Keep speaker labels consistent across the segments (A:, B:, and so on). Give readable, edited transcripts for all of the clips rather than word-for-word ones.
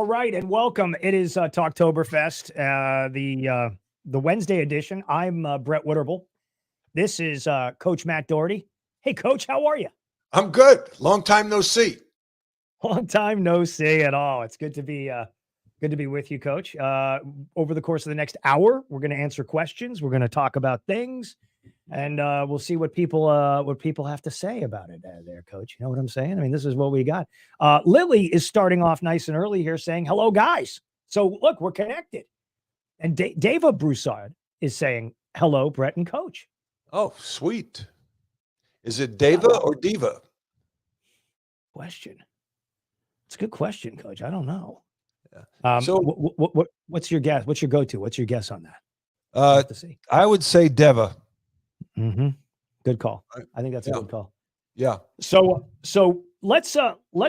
A: right, and welcome. It is Talktoberfest, the Wednesday edition. I'm Brett Winterble. This is Coach Matt Doherty. Hey, Coach, how are you?
B: I'm good. Long time no see.
A: Long time no see at all. It's good to be with you, Coach. Over the course of the next hour, we're going to answer questions. We're going to talk about things, and we'll see what people have to say about it. There, Coach. You know what I'm saying? I mean, this is what we got. Lily is starting off nice and early here, saying hello, guys. So look, we're connected. And Dava Broussard is saying hello, Brett and Coach.
B: Oh, sweet. Is it Dava or Diva?
A: Question. It's a good question, Coach. I don't know.
B: Yeah.
A: So what's your guess? What's your go-to? What's your guess on that?
B: To see. I would say Deva.
A: Mm-hmm. Good call. I think that's a good call.
B: Yeah.
A: So let's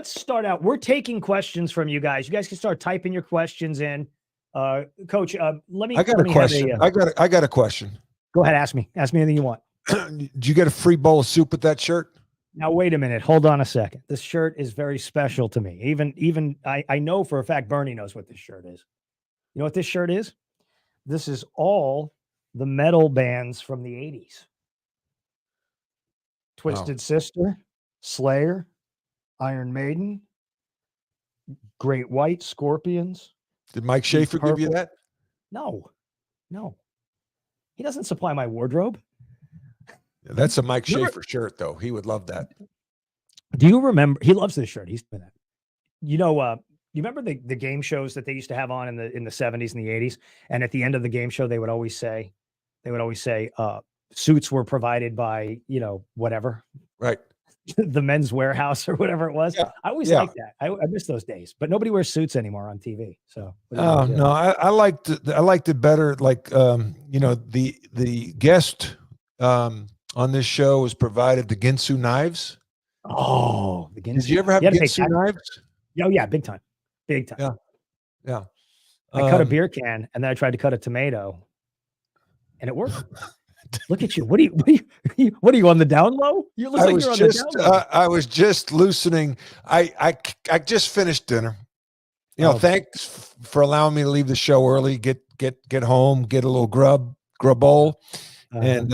A: start out. We're taking questions from you guys. You guys can start typing your questions in. Coach, let me.
B: I got a question. I got a question.
A: Go ahead. Ask me anything you want.
B: Did you get a free bowl of soup with that shirt?
A: Now, wait a minute. Hold on a second. This shirt is very special to me. Even I know for a fact Bernie knows what this shirt is. You know what this shirt is? This is all the metal bands from the 80s. Twisted Sister, Slayer, Iron Maiden, Great White, Scorpions.
B: Did Mike Schaefer give you that?
A: No. He doesn't supply my wardrobe.
B: That's a Mike Schaefer shirt, though. He would love that.
A: Do you remember? He loves this shirt. He's been that. You remember the game shows that they used to have on in the 70s and the 80s? And at the end of the game show, they would always say, suits were provided by, whatever.
B: Right.
A: The Men's Warehouse or whatever it was. Yeah. I always liked that. I miss those days, but nobody wears suits anymore on TV. So
B: no, I liked it better. Like the guest on this show was provided the Ginsu knives.
A: Oh, the Ginsu.
B: Did you ever have Ginsu knives?
A: Oh yeah, big time.
B: Yeah.
A: I cut a beer can and then I tried to cut a tomato, and it worked. Look at you. What are you on the down low? You look like you're on the down low.
B: I was just loosening. I just finished dinner. Thanks for allowing me to leave the show early, get home, get a little grub bowl. And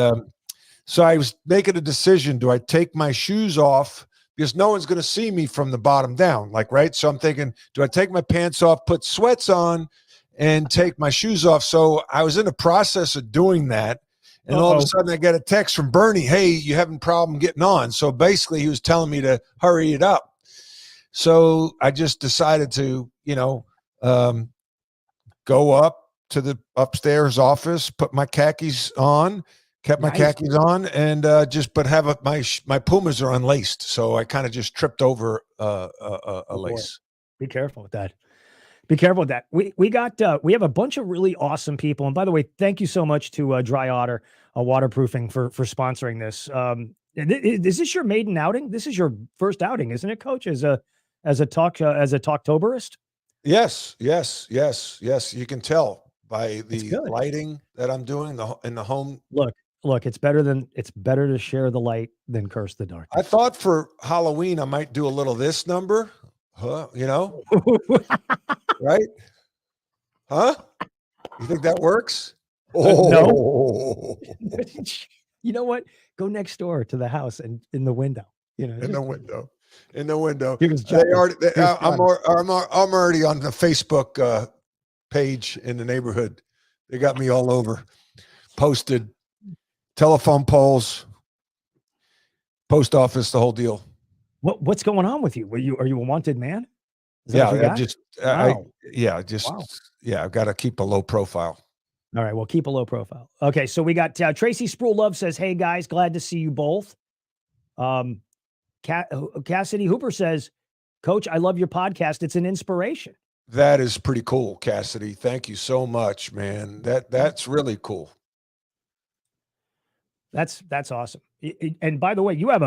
B: so I was making a decision. Do I take my shoes off? Because no one's going to see me from the bottom down, right? So I'm thinking, do I take my pants off, put sweats on, and take my shoes off? So I was in the process of doing that. And all of a sudden I get a text from Bernie, hey, you having a problem getting on? So basically he was telling me to hurry it up. So I just decided to, go up to the upstairs office, put my khakis on, kept my khakis on, and my Pumas are unlaced. So I kind of just tripped over a lace.
A: Be careful with that. Be careful with that. We have a bunch of really awesome people. And by the way, thank you so much to Dry Otter Waterproofing for sponsoring this. Is this your maiden outing? This is your first outing, isn't it, Coach? As a Talktoberist?
B: Yes. You can tell by the lighting that I'm doing in the home.
A: Look, it's better to share the light than curse the dark.
B: I thought for Halloween I might do a little this number. Right? Huh? You think that works?
A: No. You know what? Go next door to the house and in the window.
B: In the window. I'm already on the Facebook page in the neighborhood. They got me all over. Posted telephone poles, post office, the whole deal.
A: What's going on with you? Are you a wanted man?
B: I've got to keep a low profile.
A: All right, well, keep a low profile. Okay, so we got Tracy Sproul Love says, "Hey guys, glad to see you both." Cassidy Hooper says, "Coach, I love your podcast. It's an inspiration."
B: That is pretty cool, Cassidy. Thank you so much, man. That's really cool.
A: That's awesome. And by the way, you have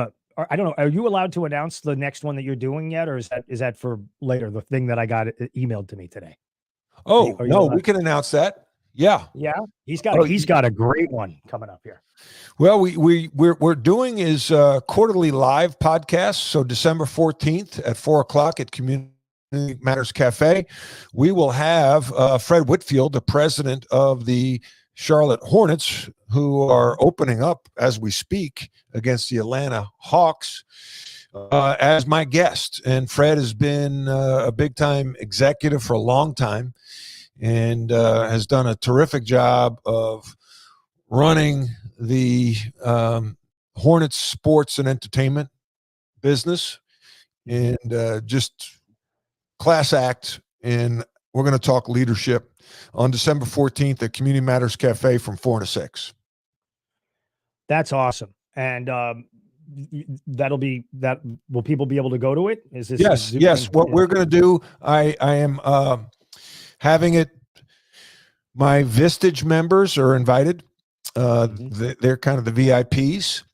A: I don't know, are you allowed to announce the next one that you're doing yet, or is that for later? The thing that I got emailed to me today.
B: Oh, no, we can announce that. Yeah.
A: He's got a great one coming up here.
B: Well, we're doing his quarterly live podcast. So December 14th at 4:00 at Community Matters Cafe, we will have Fred Whitfield, the president of the Charlotte Hornets, who are opening up as we speak against the Atlanta Hawks, as my guest. And Fred has been a big-time executive for a long time and has done a terrific job of running the Hornets sports and entertainment business, and just class act. And we're going to talk leadership on December 14th at Community Matters Cafe from 4 to 6.
A: That's awesome. And that'll be that. Will people be able to go to it? Is this?
B: Yes. What we're going to do, I am having it. My Vistage members are invited. They're kind of the VIPs,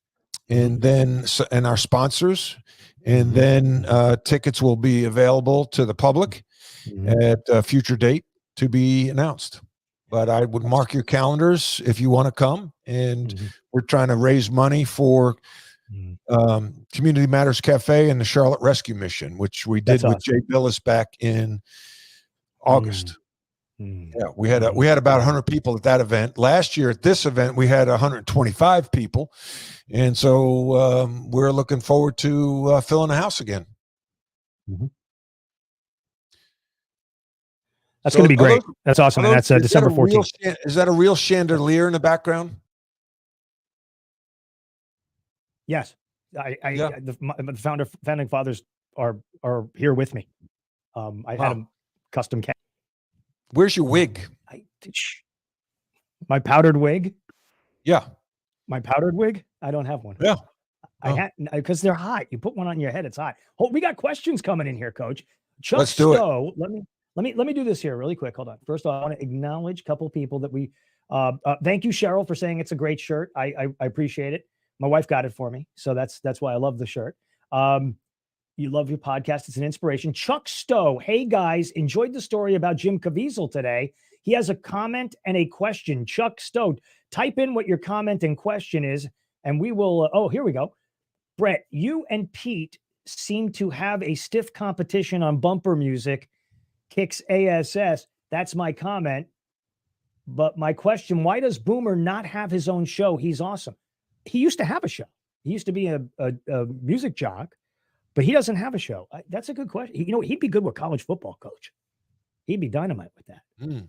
B: and then and our sponsors, and then tickets will be available to the public at a future date to be announced. But I would mark your calendars if you want to come. And we're trying to raise money for Community Matters Cafe and the Charlotte Rescue Mission, which we did with Jay Billis back in August. Yeah, we had about 100 people at that event. Last year at this event, we had 125 people, and so we're looking forward to filling the house again.
A: That's going to be great. That's awesome. And that's December 14th.
B: Is that a real chandelier in the background?
A: Yes, the founding fathers are here with me. I had them custom.
B: Where's your wig?
A: My powdered wig?
B: Yeah.
A: My powdered wig? I don't have one.
B: Yeah.
A: I had, because they're hot. You put one on your head, it's hot. Oh, we got questions coming in here, Coach. Chuck
B: Let's do
A: Stowe, it. Let me do this here really quick. Hold on. First of all, I want to acknowledge a couple of people that we thank you, Cheryl, for saying it's a great shirt. I appreciate it. My wife got it for me. So that's why I love the shirt. You love your podcast. It's an inspiration. Chuck Stowe. Hey, guys, enjoyed the story about Jim Caviezel today. He has a comment and a question. Chuck Stowe, type in what your comment and question is, and we will. Oh, here we go. Brett, you and Pete seem to have a stiff competition on bumper music. Kicks ASS. That's my comment. But my question, why does Boomer not have his own show? He's awesome. He used to have a show. He used to be a music jock. But he doesn't have a show. That's a good question. He'd be good with college football, Coach. He'd be dynamite with that.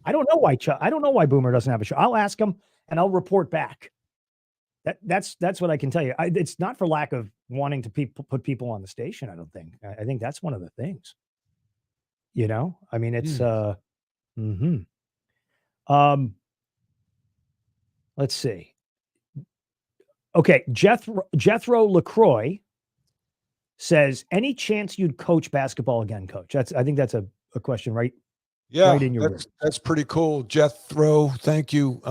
A: I don't know why Boomer doesn't have a show. I'll ask him and I'll report back. That's what I can tell you. It's not for lack of wanting to put people on the station. I don't think. I think that's one of the things. I mean, it's let's see. Okay, Jethro LaCroix says, any chance you'd coach basketball again, Coach? I think that's a question, right?
B: Yeah,
A: right in your
B: that's pretty cool. Jethro, thank you.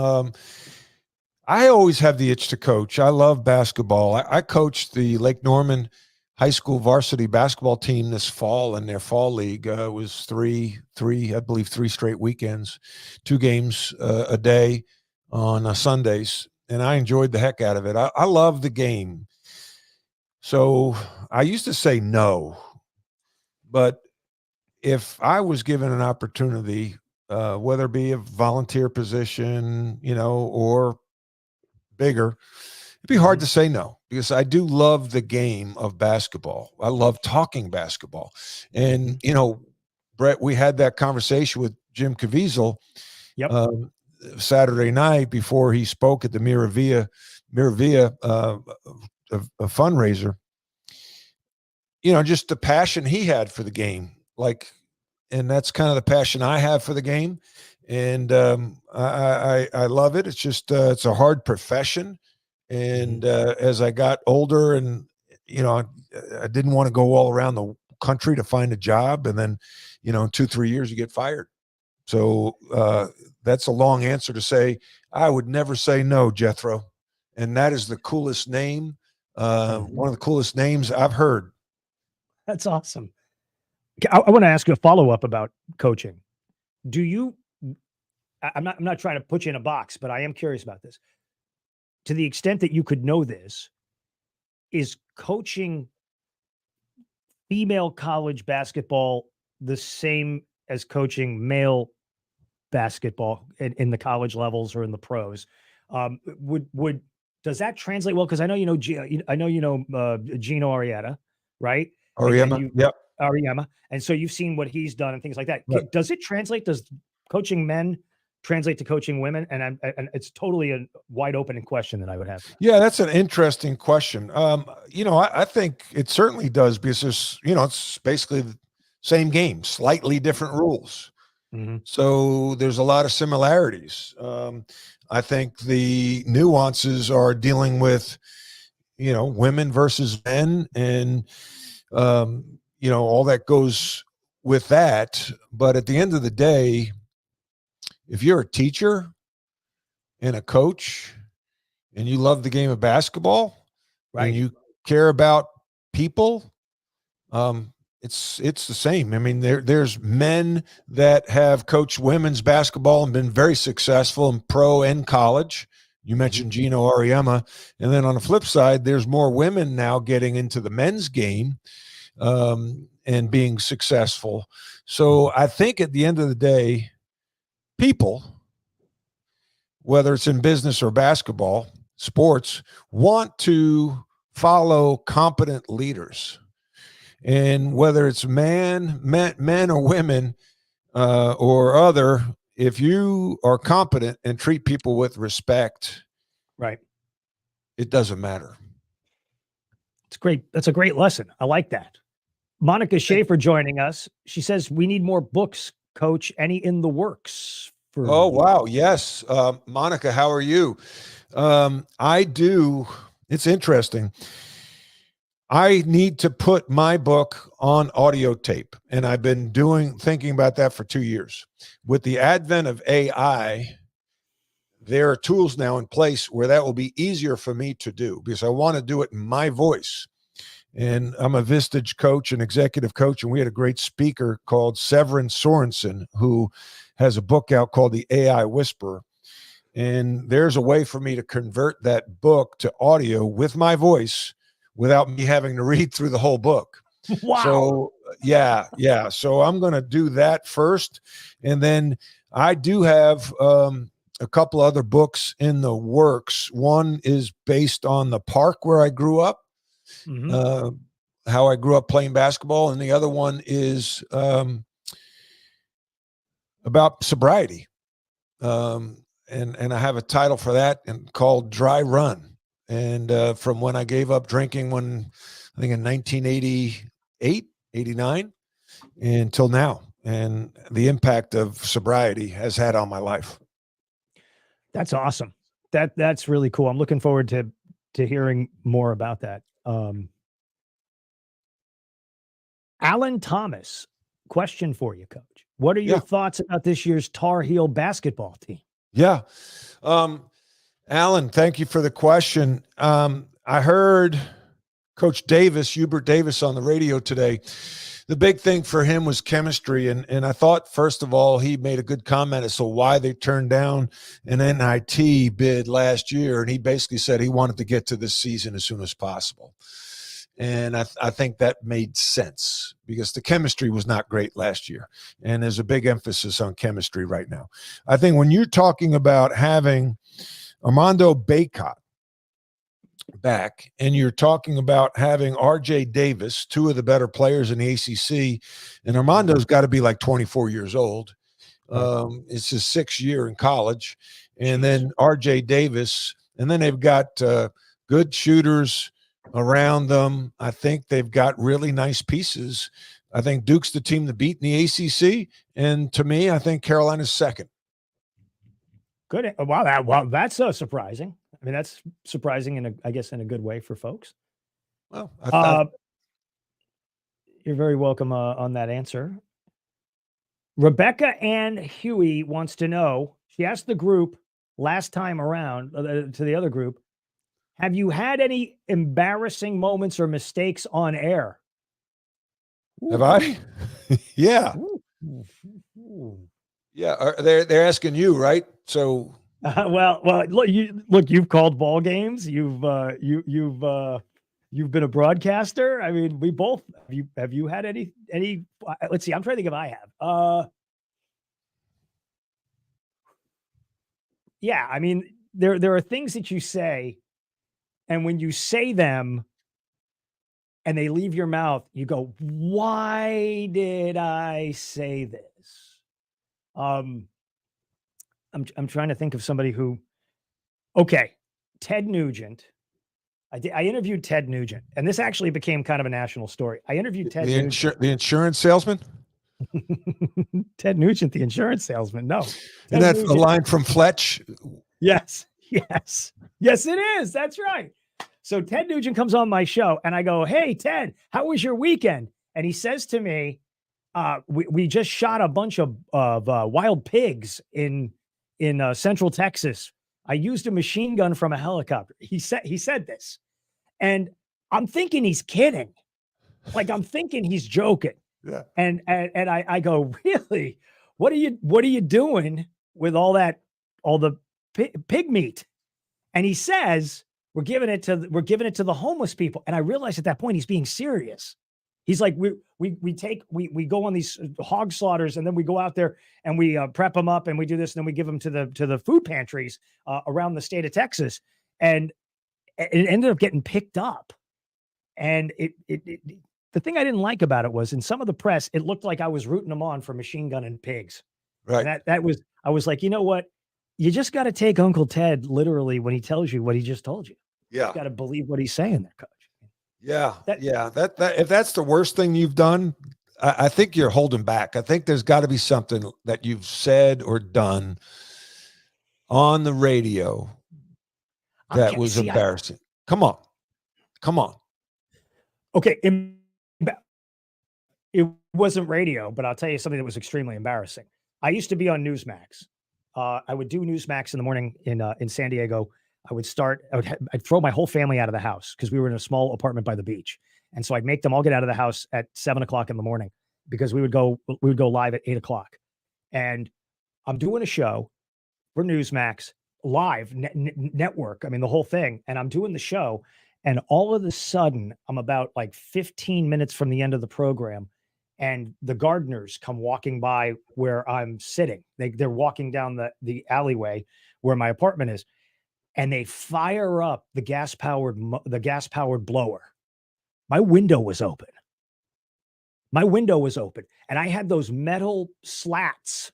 B: I always have the itch to coach. I love basketball. I coached the Lake Norman High School varsity basketball team this fall in their fall league. It was three straight weekends, 2 games a day on Sundays, and I enjoyed the heck out of it. I love the game. So I used to say no, but if I was given an opportunity, whether it be a volunteer position, or bigger, it'd be hard to say no, because I do love the game of basketball. I love talking basketball. And, Brett, we had that conversation with Jim Caviezel Saturday night before he spoke at the Miravia a fundraiser, just the passion he had for the game, and that's kind of the passion I have for the game. And I love it. It's just, it's a hard profession. And as I got older and, I didn't want to go all around the country to find a job. And then, in 2-3 years you get fired. So that's a long answer to say, I would never say no, Jethro. And that is the coolest name. One of the coolest names I've heard.
A: That's awesome. I want to ask you a follow-up about coaching. I'm not trying to put you in a box, but I am curious about this. To the extent that you could know this, is coaching female college basketball the same as coaching male basketball in the college levels or in the pros. Does that translate well? Because I know Gino Arietta, right? And
B: Oriema,
A: you
B: yep.
A: Ariema, and so you've seen what he's done and things like that.
B: Right.
A: Does it translate? Does coaching men translate to coaching women? And it's totally a wide open question that I would have.
B: Yeah, that's an interesting question. I think it certainly does, because there's, it's basically the same game, slightly different rules.
A: Mm-hmm.
B: So there's a lot of similarities. I think the nuances are dealing with, women versus men, and, all that goes with that. But at the end of the day, if you're a teacher and a coach and you love the game of basketball,
A: Right,
B: and you care about people, it's the same. I mean, there's men that have coached women's basketball and been very successful in pro and college. You mentioned Gino Ariema. And then on the flip side, there's more women now getting into the men's game and being successful. So I think at the end of the day, people, whether it's in business or basketball, sports, want to follow competent leaders. And whether it's men or women or other, if you are competent and treat people with respect,
A: right,
B: it doesn't matter.
A: it's great. That's a great lesson. I like that. Monica Schaefer joining us. She says we need more books, Coach. Any in the works?
B: Oh, wow. Yes. Monica, how are you? I do. It's interesting. I need to put my book on audio tape, and I've been thinking about that for 2 years. With the advent of AI, there are tools now in place where that will be easier for me to do, because I want to do it in my voice. And I'm a Vistage coach and executive coach, and we had a great speaker called Severin Sorensen, who has a book out called The AI Whisperer. And there's a way for me to convert that book to audio with my voice without me having to read through the whole book.
A: Wow.
B: So yeah. So I'm going to do that first. And then I do have a couple other books in the works. One is based on the park where I grew up, how I grew up playing basketball. And the other one is about sobriety. And I have a title for that, and called Dry Run. And from when I gave up drinking, I think in 1988, 89, until now, and the impact of sobriety has had on my life.
A: That's awesome. That's really cool. I'm looking forward to hearing more about that. Alan Thomas, question for you, Coach. What are your thoughts about this year's Tar Heel basketball team?
B: Yeah. Alan, thank you for the question. I heard Coach Hubert Davis on the radio today. The big thing for him was chemistry. And I thought, first of all, he made a good comment as to why they turned down an NIT bid last year. And he basically said he wanted to get to this season as soon as possible. And I think that made sense, because the chemistry was not great last year. And there's a big emphasis on chemistry right now. I think when you're talking about having Armando Bacot back, and you're talking about having RJ Davis, two of the better players in the ACC, and Armando's got to be like 24 years old. It's his 6th year in college. And then RJ Davis, and then they've got good shooters around them. I think they've got really nice pieces. I think Duke's the team to beat in the ACC. And to me, I think Carolina's second.
A: Good. Wow. That's surprising. I mean, that's surprising I guess in a good way for folks.
B: Well,
A: you're very welcome on that answer. Rebecca Ann Huey wants to know, she asked the group last time around to the other group, have you had any embarrassing moments or mistakes on air?
B: Have I? Yeah. Yeah. They're asking you, right? So.
A: Well, look, you've called ball games. You've You've been a broadcaster. I mean, we both have you had any let's see, I'm trying to think if I have. Yeah, I mean, there are things that you say, and when you say them and they leave your mouth, you go, why did I say this? I'm trying to think of somebody who, okay, Ted Nugent. I interviewed Ted Nugent, and this actually became kind of a national story. I interviewed Ted Nugent.
B: The insurance salesman?
A: Ted Nugent, the insurance salesman. No.
B: Isn't that a line from Fletch?
A: Yes. Yes, it is. That's right. So Ted Nugent comes on my show, and I go, hey, Ted, how was your weekend? And he says to me, we just shot a bunch of wild pigs in Central Texas. I used a machine gun from a helicopter. He said this. And I'm thinking he's kidding. Like, I'm thinking he's joking.
B: Yeah.
A: And I go, really? What are you doing with all the pig meat? And he says, we're giving it to the homeless people. And I realized at that point he's being serious. He's like, we go on these hog slaughters, and then we go out there and we prep them up, and we do this, and then we give them to the food pantries around the state of Texas. And it ended up getting picked up. And the thing I didn't like about it was, in some of the press, it looked like I was rooting them on for machine gun and pigs.
B: Right.
A: And I was like, you know what? You just got to take Uncle Ted literally when he tells you what he just told you.
B: Yeah.
A: You got to believe what he's saying there, Coach.
B: Yeah. That if that's the worst thing you've done, I think you're holding back. I think there's got to be something that you've said or done on the radio that was embarrassing. Come on.
A: Okay. It wasn't radio, but I'll tell you something that was extremely embarrassing. I used to be on Newsmax. I would do Newsmax in the morning in San Diego. I'd throw my whole family out of the house because we were in a small apartment by the beach. And so I'd make them all get out of the house at 7:00 in the morning, because we would go live at 8:00. And I'm doing a show for Newsmax live network. I mean, the whole thing. And I'm doing the show. And all of a sudden, I'm about like 15 minutes from the end of the program, and the gardeners come walking by where I'm sitting. They're walking down the alleyway where my apartment is, and they fire up the gas powered blower. My window was open. And I had those metal slats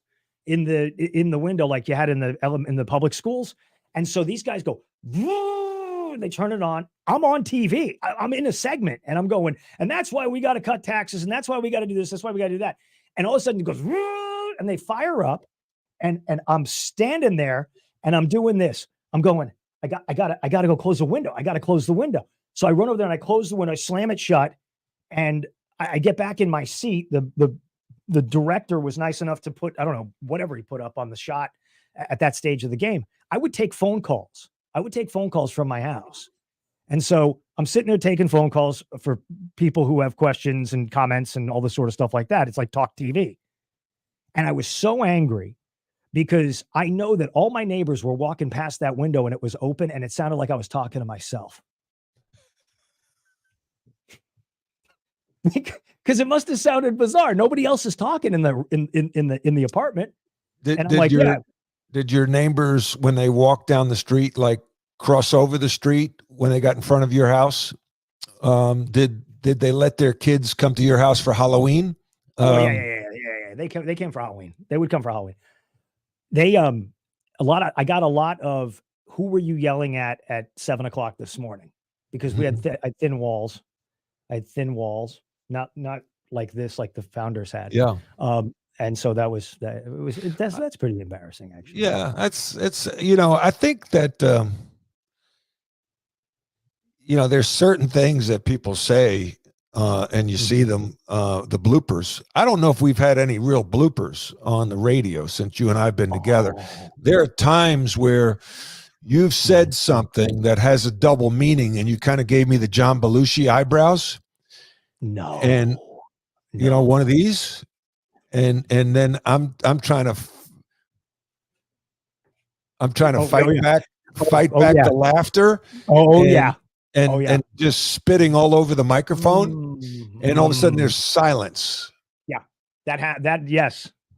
A: in the window like you had in the public schools. And so these guys go, they turn it on. I'm on TV. I'm in a segment, and I'm going, and that's why we got to cut taxes, and that's why we got to do this. That's why we got to do that. And all of a sudden it goes, and they fire up, and I'm standing there, and I'm doing this. I'm going, I got to go close the window. I got to close the window. So I run over there and I close the window, I slam it shut, and I get back in my seat. The director was nice enough to put, I don't know, whatever he put up on the shot at that stage of the game. I would take phone calls from my house. And so I'm sitting there taking phone calls for people who have questions and comments and all this sort of stuff like that. It's like Talk TV. And I was so angry because I know that all my neighbors were walking past that window, and it was open, and it sounded like I was talking to myself. Because it must have sounded bizarre. Nobody else is talking in the apartment.
B: Did your neighbors, when they walked down the street, like cross over the street when they got in front of your house? Did they let their kids come to your house for Halloween?
A: Yeah. They came for Halloween. They would come for Halloween. I got a lot of, who were you yelling at 7:00 this morning? Because we had thin walls. I had thin walls, not like this, like the founders had.
B: Yeah.
A: And so that's pretty embarrassing, actually.
B: Yeah, it's I think that there's certain things that people say, and you see them, the bloopers. I don't know if we've had any real bloopers on the radio since you and I've been together. There are times where you've said something that has a double meaning, and you kind of gave me the John Belushi eyebrows.
A: No.
B: And one of these, and then I'm trying to fight back the laughter.
A: Oh, yeah. Oh, yeah.
B: and just spitting all over the microphone, and all of a sudden
A: Mm.
B: there's silence.
A: Yeah,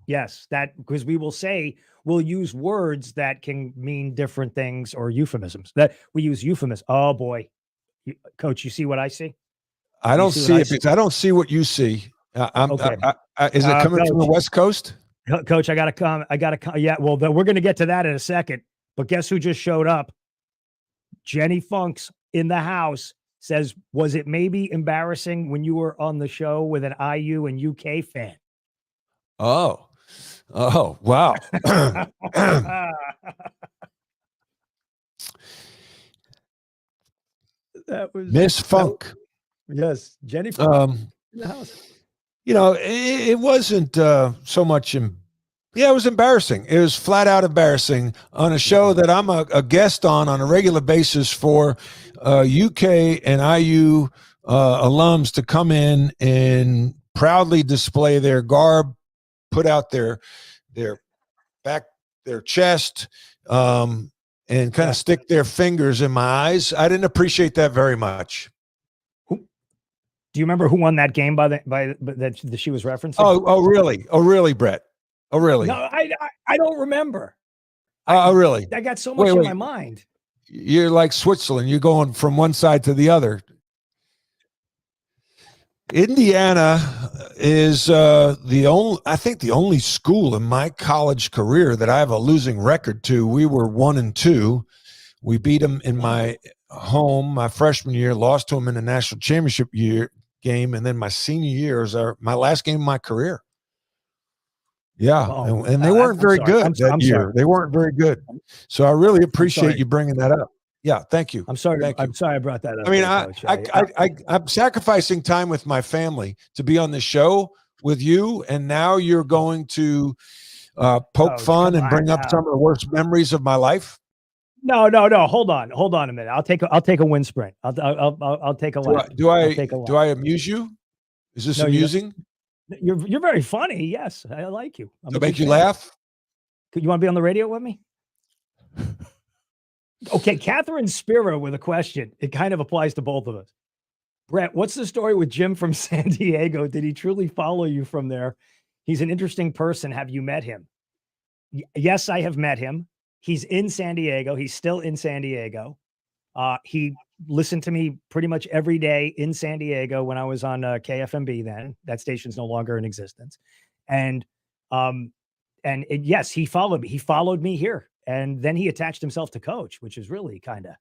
A: yes, that because we'll use words that can mean different things or euphemisms. That we use euphemisms. Oh boy, Coach, you see what I see?
B: I
A: You
B: don't
A: see what
B: see
A: I
B: it
A: see?
B: because I don't see what you see.
A: Okay,
B: Is it coming from the
A: Coach,
B: West Coast?
A: Coach, I gotta come. Yeah, well, we're gonna get to that in a second. But guess who just showed up? Jenny Funk's in the house. Says, was it maybe embarrassing when you were on the show with an IU and UK fan?
B: Oh, wow.
A: That was
B: Miss Funk.
A: Yes, Jenny Funk in the house.
B: It wasn't so much. It was embarrassing. It was flat out embarrassing on a show that I'm a guest on a regular basis for UK and IU alums to come in and proudly display their garb, put out their back, their chest, and kind of stick their fingers in my eyes. I didn't appreciate that very much.
A: Do you remember who won that game that she was referencing?
B: Oh, really, Brett? Oh, really?
A: No, I don't remember.
B: Really?
A: I got so much in my mind.
B: You're like Switzerland. You're going from one side to the other. Indiana is the only school in my college career that I have a losing record to. We were 1-2. We beat them in my home my freshman year, lost to them in the national championship game, and then my senior year is my last game of my career. Yeah, and they weren't very good that year. They weren't very good. So I really appreciate you bringing that up. Yeah, thank you.
A: I'm sorry. I'm sorry I brought that up.
B: I mean, I'm sacrificing time with my family to be on the show with you, and now you're going to poke fun and bring up some of the worst memories of my life.
A: No. Hold on a minute. I'll take a wind sprint. I'll take a lap.
B: Do I amuse you? Is this amusing?
A: You're very funny. Yes, I like you.
B: To make you laugh.
A: You want to be on the radio with me? Okay, Catherine Spiro with a question. It kind of applies to both of us. Brett, what's the story with Jim from San Diego? Did he truly follow you from there? He's an interesting person. Have you met him? Yes, I have met him. He's in San Diego. He's still in San Diego. He listened to me pretty much every day in San Diego when I was on KFMB then. That station's no longer in existence. And yes, he followed me. He followed me here. And then he attached himself to Coach, which is really kind of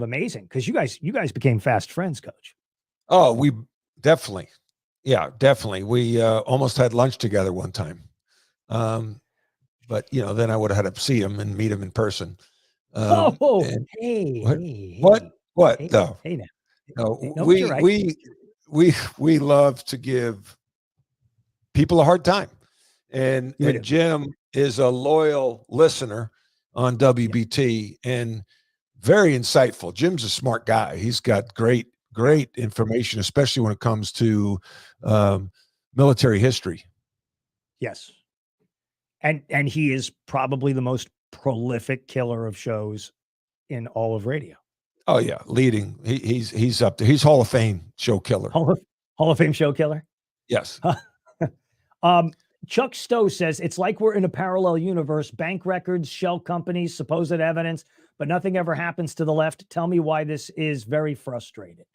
A: amazing because you guys became fast friends, Coach.
B: Oh, we definitely. Yeah, definitely. We almost had lunch together one time. But then I would have had to see him and meet him in person.
A: What
B: though?
A: Hey now.
B: No, we love to give people a hard time. And Jim is a loyal listener on WBT and very insightful. Jim's a smart guy. He's got great information, especially when it comes to military history.
A: Yes. And he is probably the most prolific killer of shows in all of radio.
B: Oh yeah, leading. He's up there. He's Hall of Fame show killer.
A: Hall of Fame show killer.
B: Yes.
A: Chuck Stowe says it's like we're in a parallel universe. Bank records, shell companies, supposed evidence, but nothing ever happens to the left. Tell me why this is very frustrated.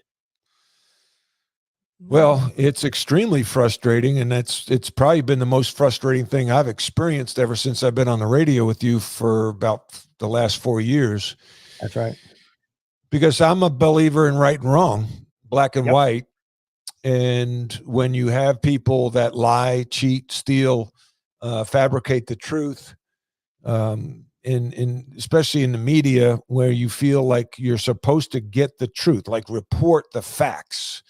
B: Well, it's extremely frustrating, and it's probably been the most frustrating thing I've experienced ever since I've been on the radio with you for about the last 4 years.
A: That's right.
B: Because I'm a believer in right and wrong, black and white. And when you have people that lie, cheat, steal, fabricate the truth, especially in the media, where you feel like you're supposed to get the truth, like report the facts.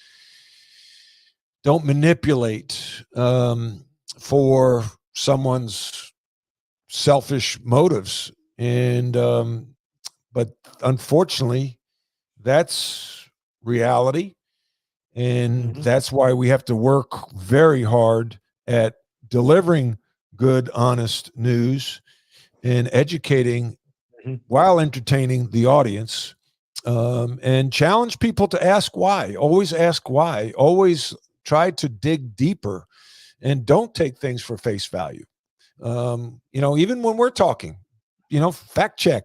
B: Don't manipulate for someone's selfish motives. And but unfortunately, that's reality. And that's why we have to work very hard at delivering good, honest news and educating while entertaining the audience. and challenge people to ask why. Always ask why. Always try to dig deeper, and don't take things for face value. Even when we're talking, fact check,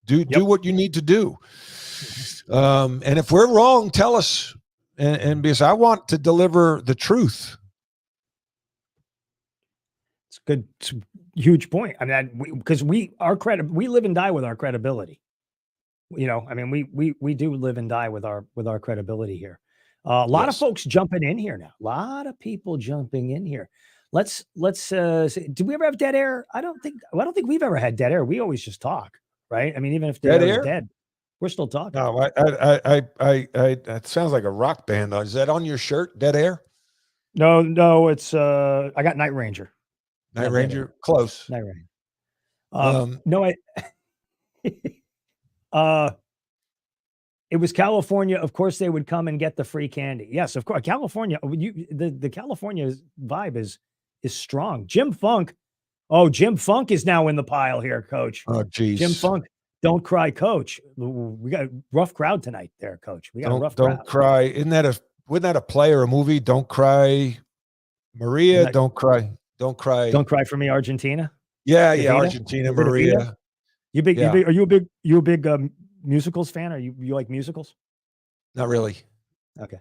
B: do what you need to do. And if we're wrong, tell us, and because I want to deliver the truth.
A: It's good. It's a huge point. I mean, because we live and die with our credibility. I mean, we do live and die with our credibility here. A lot of folks jumping in here now. A lot of people jumping in here. Let's see, do we ever have dead air? I don't think we've ever had dead air. We always just talk, right? I mean, even if dead air is dead, we're still talking.
B: No, that sounds like a rock band. Is that on your shirt, Dead Air?
A: No, it's I got Night Ranger.
B: Night Ranger, close.
A: Night Ranger. No, it was California. Of course, they would come and get the free candy. Yes, of course. California. The California vibe is strong. Jim Funk. Oh, Jim Funk is now in the pile here, Coach.
B: Oh, geez.
A: Jim Funk. Don't cry, Coach. We got a rough crowd tonight there, Coach. We got a rough crowd.
B: Don't cry. Wasn't that a play or a movie? Don't cry, Maria. Don't cry. Don't cry.
A: Don't cry for me, Argentina.
B: Yeah, Argentina, Maria.
A: Are you a big musicals fan? Are you like musicals?
B: Not really.
A: Okay.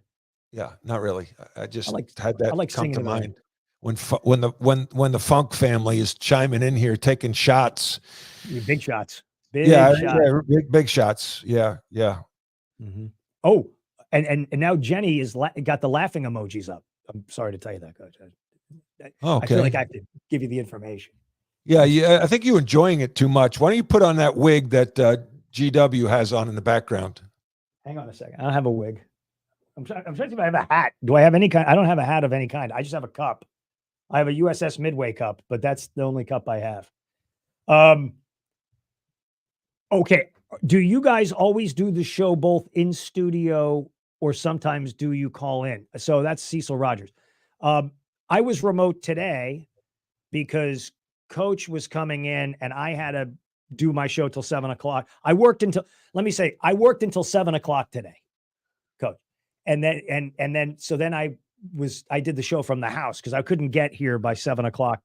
B: Yeah, not really. I just had that
A: come
B: to mind when the Funk family is chiming in here, taking shots.
A: Big shots.
B: Big shots. Yeah.
A: Mm-hmm. Oh, and now Jenny is got the laughing emojis up. I'm sorry to tell you that, Coach. I feel like I have to give you the information.
B: Yeah. I think you're enjoying it too much. Why don't you put on that wig that GW has on in the background?
A: Hang on a second. I don't have a wig. I'm trying to see if I have a hat. Do I have any kind? I don't have a hat of any kind. I just have a cup. I have a USS Midway cup, but that's the only cup I have. Okay. Do you guys always do the show both in studio or sometimes do you call in? So that's Cecil Rogers. I was remote today because Coach was coming in and I had to do my show till 7:00. I worked until 7:00 today, Coach. And then I did the show from the house because I couldn't get here by 7:00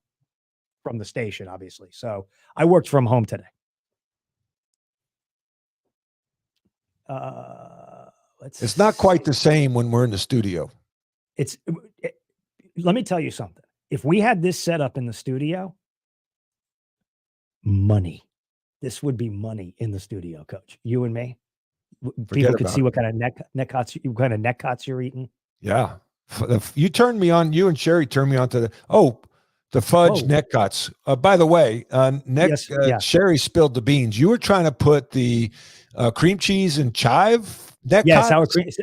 A: from the station, obviously. So I worked from home today.
B: It's not quite the same when we're in the studio.
A: Let me tell you something. If we had this set up in the studio, money. This would be money in the studio, Coach. You and me. People could see what kind of neck cots you're eating.
B: Yeah. You turned me on. You and Sherry turned me on to the fudge neck cots. By the way, Sherry spilled the beans. You were trying to put the cream cheese and chive neck cots?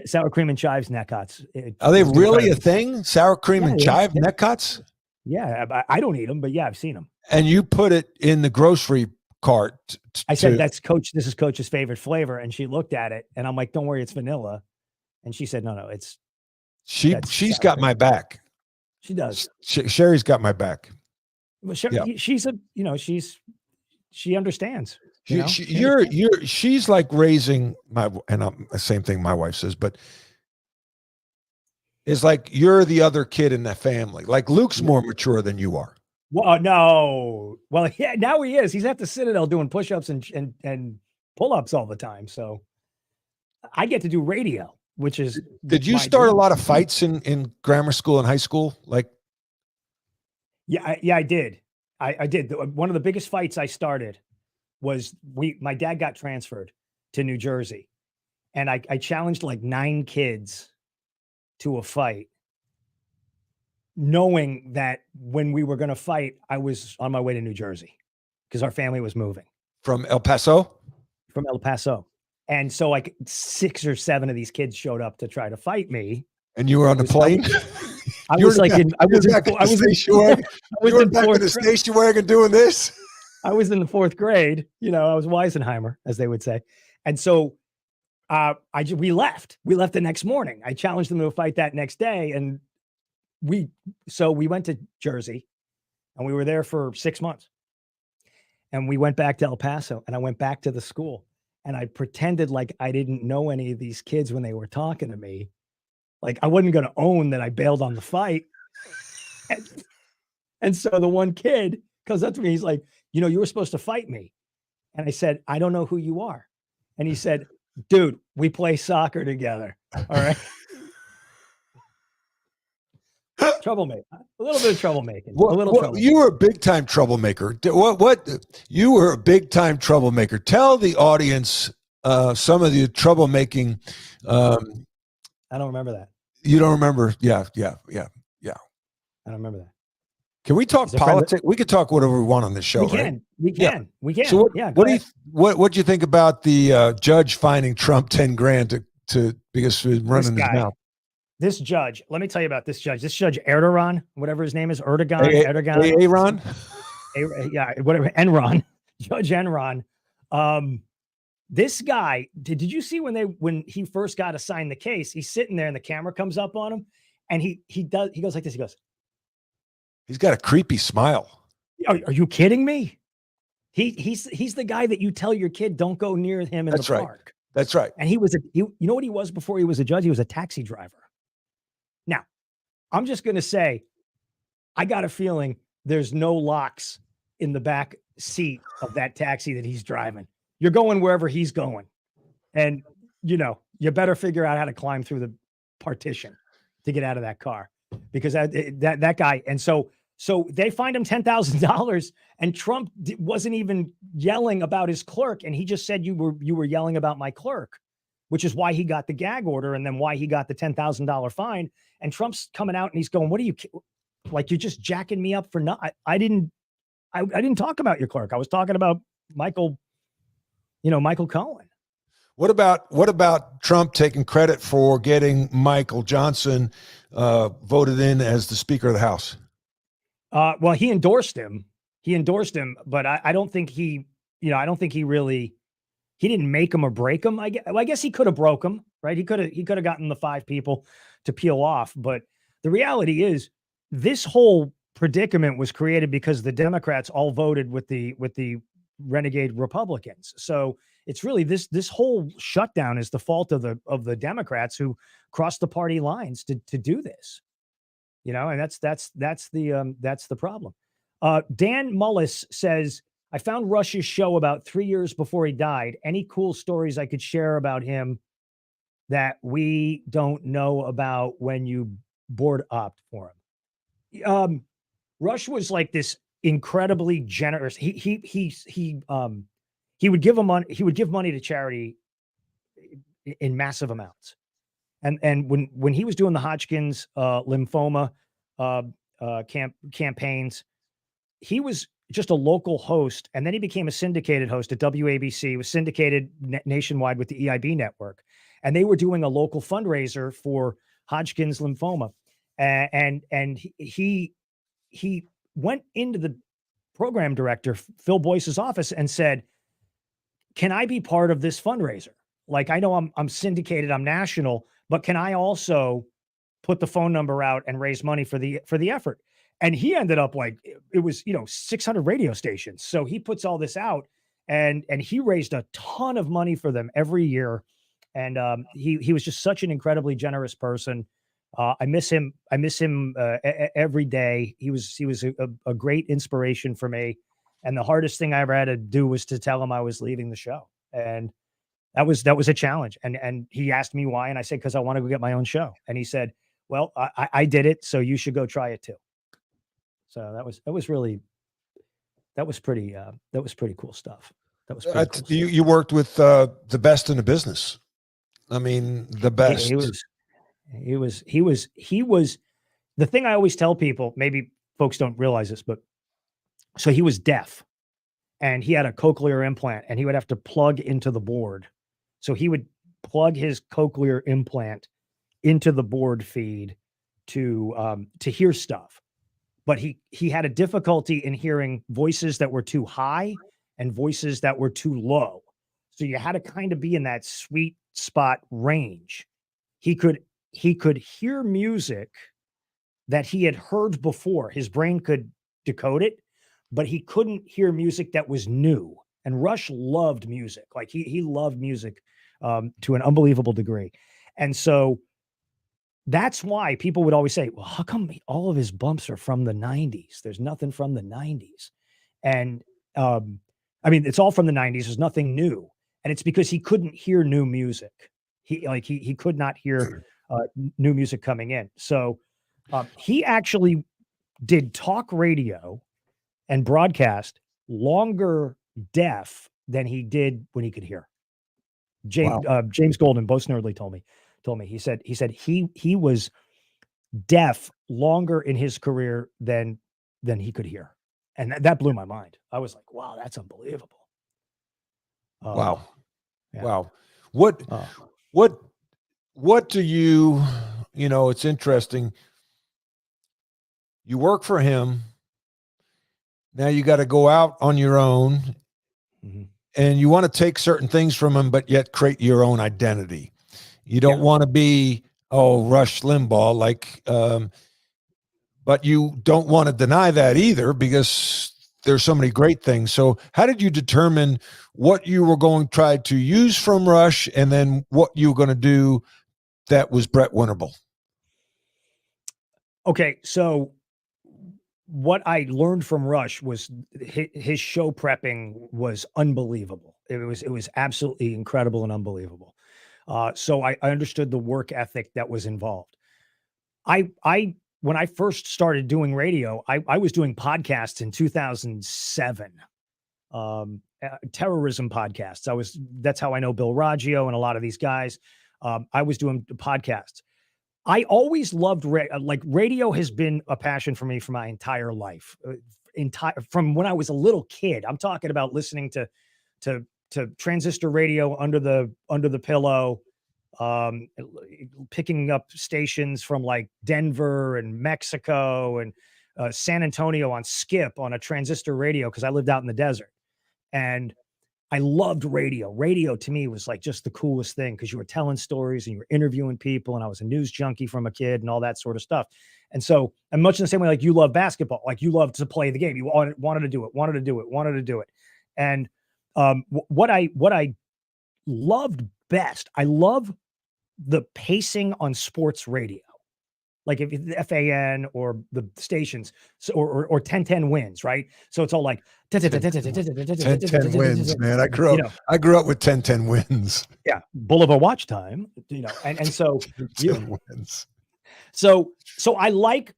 A: Sour cream and chives neck cots.
B: Are they really a thing? Sour cream and chive neck cots?
A: Yeah, I don't eat them, but yeah, I've seen them.
B: And you put it in the grocery cart.
A: I said, "That's Coach. This is Coach's favorite flavor." And she looked at it, and I'm like, "Don't worry, it's vanilla." And she said, "No, it's."
B: She's got my back.
A: She does.
B: Sherry's got my back.
A: Well, she's she understands.
B: She's like raising the same thing my wife says, but it's like you're the other kid in the family. Like Luke's more mature than you are.
A: Well, no. Well, yeah, now he is. He's at the Citadel doing push-ups and pull-ups all the time. So I get to do radio, which is.
B: Did you start a lot of fights in grammar school and high school? Like,
A: I did. I did. One of the biggest fights I started was my dad got transferred to New Jersey, and I challenged like 9 kids to a fight, knowing that when we were going to fight, I was on my way to New Jersey because our family was moving
B: from El Paso. And so like 6 or 7 of these kids showed up to try to fight me. And you were on the plane?
A: I was in the station wagon doing this. I was in the 4th grade. I was Weisenheimer, as they would say. And so we left. We left the next morning. I challenged them to a fight that next day. And we went to Jersey and we were there for 6 months. And we went back to El Paso and I went back to the school and I pretended like I didn't know any of these kids when they were talking to me. Like I wasn't going to own that I bailed on the fight. And so the one kid comes up to me, he's like, you were supposed to fight me. And I said, I don't know who you are. And he said, dude, we play soccer together. All right. Troublemaker, a little bit of troublemaking, a little trouble.
B: You were a big time troublemaker. You were a big time troublemaker. Tell the audience some of the troublemaking.
A: I don't remember that.
B: You don't remember? Yeah.
A: I don't remember that.
B: Can we talk politics? We could talk whatever we want on this show.
A: We can.
B: So what do you think about the judge fining Trump $10,000 because he was running his mouth?
A: This judge, let me tell you about this judge. This Judge Erdogan, whatever his name is, Erdogan. Yeah, whatever. Enron, Judge Enron. This guy, did you see when he first got assigned the case? He's sitting there and the camera comes up on him, and he goes like this. He goes.
B: He's got a creepy smile.
A: Are you kidding me? He's the guy that you tell your kid don't go near him in the park.
B: That's right.
A: And you know what he was before he was a judge? He was a taxi driver. Now, I'm just going to say, I got a feeling there's no locks in the back seat of that taxi that he's driving. You're going wherever he's going. And, you better figure out how to climb through the partition to get out of that car, because that guy. And so they fined him $10,000, and Trump wasn't even yelling about his clerk. And he just said, you were yelling about my clerk, which is why he got the gag order, and then why he got the $10,000 fine. And Trump's coming out and he's going, what are you, like, you're just jacking me up for not, I didn't talk about your clerk. I was talking about Michael Cohen.
B: What about Trump taking credit for getting Michael Johnson voted in as the Speaker of the House?
A: Well, he endorsed him, but I don't think he didn't make him or break him. I guess he could have broke him, right? He could have gotten the 5 people to peel off. But the reality is, this whole predicament was created because the Democrats all voted with the renegade Republicans. So it's really this whole shutdown is the fault of the Democrats who crossed the party lines to do this. And that's the problem. Dan Mullis says, I found Rush's show about 3 years before he died. Any cool stories I could share about him that we don't know about when you board up for him? Rush was like this incredibly generous. He would give money. He would give money to charity in massive amounts. And when he was doing the Hodgkin's lymphoma campaigns, he was just a local host, and then he became a syndicated host at WABC. Was syndicated nationwide with the EIB network, and they were doing a local fundraiser for Hodgkin's lymphoma, and he went into the program director Phil Boyce's office and said, "Can I be part of this fundraiser? Like, I know I'm syndicated, I'm national, but can I also put the phone number out and raise money for the effort?" And he ended up like, it was, 600 radio stations. So he puts all this out, and he raised a ton of money for them every year. And he was just such an incredibly generous person. I miss him. Every day. He was a great inspiration for me. And the hardest thing I ever had to do was to tell him I was leaving the show. And that was a challenge. And he asked me why. And I said, because I want to go get my own show. And he said, well, I did it, so you should go try it too. So that was pretty cool stuff. That was pretty cool
B: you worked with the best in the business. I mean, the best.
A: He was the thing I always tell people, maybe folks don't realize this, but so he was deaf, and he had a cochlear implant, and he would have to plug into the board. So he would plug his cochlear implant into the board feed to hear stuff. But he had a difficulty in hearing voices that were too high and voices that were too low. So you had to kind of be in that sweet spot range. He could hear music that he had heard before. His brain could decode it, but he couldn't hear music that was new. And Rush loved music. Like he loved music to an unbelievable degree. And so that's why people would always say, well, how come all of his bumps are from the 90s? There's nothing from the 90s. And I mean, it's all from the 90s. There's nothing new. And it's because he couldn't hear new music. He could not hear new music coming in. So he actually did talk radio and broadcast longer deaf than he did when he could hear. James Golden, Bo Snerdley told me, he said he was deaf longer in his career than he could hear. And that blew my mind. I was like, wow, that's unbelievable.
B: Wow.
A: Yeah.
B: Wow. What do you know, it's interesting. You work for him. Now you got to go out on your own, and you want to take certain things from him, but yet create your own identity. You don't want to be, Rush Limbaugh, like, but you don't want to deny that either, because there's so many great things. So how did you determine what you were going to try to use from Rush, and then what you were going to do that was Brett Winterble?
A: Okay, so what I learned from Rush was his show prepping was unbelievable. It was absolutely incredible and unbelievable. So I understood the work ethic that was involved. When I first started doing radio, I was doing podcasts in 2007, terrorism podcasts. That's how I know Bill Raggio and a lot of these guys. I was doing podcasts. I always loved radio has been a passion for me for my entire life, from when I was a little kid. I'm talking about listening to transistor radio under the pillow, picking up stations from like Denver and Mexico and San Antonio on skip on a transistor radio, because I lived out in the desert. And I loved radio. Radio to me was like just the coolest thing, because you were telling stories and you were interviewing people, and I was a news junkie from a kid and all that sort of stuff. And so, and much in the same way, like you love basketball, like you love to play the game. You wanted to do it. And what I loved best, I love the pacing on sports radio. Like if the FAN or the stations, so, or 10-10 wins, right? So it's all like
B: 10-10 wins, man. I grew up with 10-10 wins.
A: Yeah, Boulevard watch time, and so
B: 10 wins.
A: So I like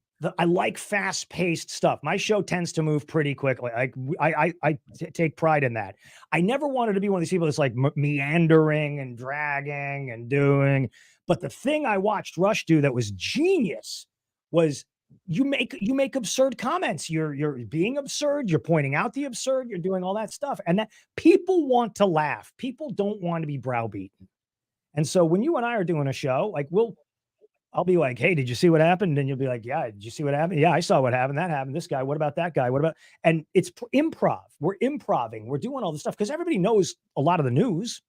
A: fast-paced stuff. My show tends to move pretty quickly. I take pride in that. I never wanted to be one of these people that's like meandering and dragging and doing. But the thing I watched Rush do that was genius was you make absurd comments. You're being absurd. You're pointing out the absurd. You're doing all that stuff, and that people want to laugh. People don't want to be browbeaten. And so when you and I are doing a show, like I'll be like, hey, did you see what happened? And you'll be like, yeah, did you see what happened? Yeah, I saw what happened. That happened. This guy. What about that guy? What about? And it's improv. We're improving. We're doing all this stuff because everybody knows a lot of the news.